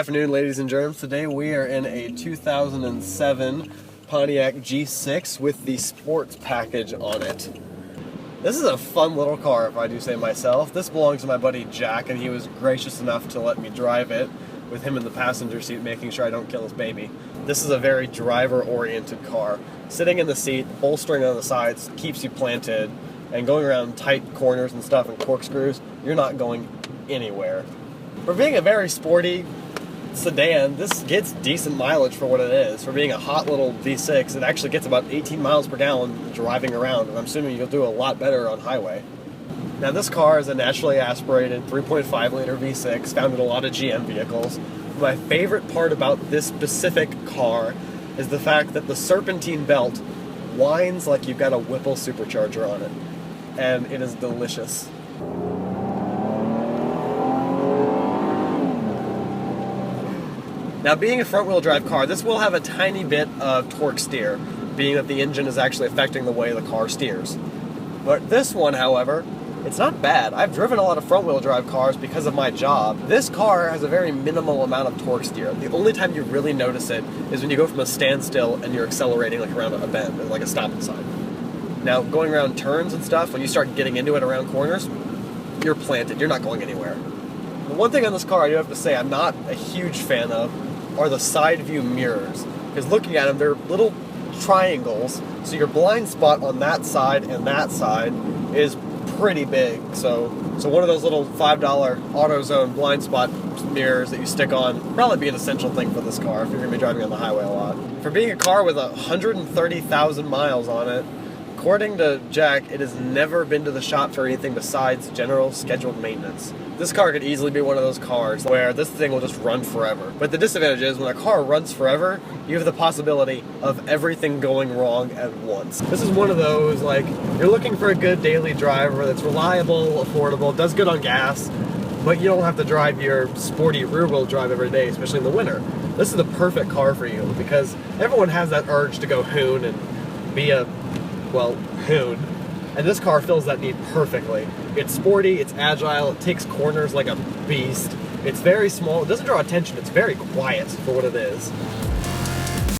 afternoon, ladies and germs. Today we are in a 2007 Pontiac G6 with the sports package on it. This is a fun little car, if I do say myself. This belongs to my buddy Jack, and he was gracious enough to let me drive it with him in the passenger seat, making sure I don't kill his baby. This is a very driver-oriented car. Sitting in the seat, bolstering on the sides, keeps you planted, and going around tight corners and stuff and corkscrews, you're not going anywhere. For being a very sporty sedan, this gets decent mileage for what it is. For being a hot little V6, it actually gets about 18 miles per gallon driving around, and I'm assuming you'll do a lot better on highway. Now this car is a naturally aspirated 3.5 liter V6 found in a lot of GM vehicles. My favorite part about this specific car is the fact that the serpentine belt whines like you've got a Whipple supercharger on it, and it is delicious. Now, being a front-wheel drive car, this will have a tiny bit of torque steer, being that the engine is actually affecting the way the car steers. But this one, however, it's not bad. I've driven a lot of front-wheel drive cars because of my job. This car has a very minimal amount of torque steer. The only time you really notice it is when you go from a standstill and you're accelerating like around a bend, like a stop sign. Now, going around turns and stuff, when you start getting into it around corners, you're planted. You're not going anywhere. The one thing on this car I do have to say I'm not a huge fan of are the side view mirrors. Because looking at them, they're little triangles, so your blind spot on that side and that side is pretty big. So one of those little $5 AutoZone blind spot mirrors that you stick on would probably be an essential thing for this car if you're going to be driving on the highway a lot. For being a car with 130,000 miles on it, according to Jack, it has never been to the shop for anything besides general scheduled maintenance. This car could easily be one of those cars where this thing will just run forever. But the disadvantage is when a car runs forever, you have the possibility of everything going wrong at once. This is one of those, like, you're looking for a good daily driver that's reliable, affordable, does good on gas, but you don't have to drive your sporty rear-wheel drive every day, especially in the winter. This is the perfect car for you because everyone has that urge to go hoon and be a, well, hoon. And this car fills that need perfectly. It's sporty, it's agile, it takes corners like a beast. It's very small, it doesn't draw attention, it's very quiet for what it is.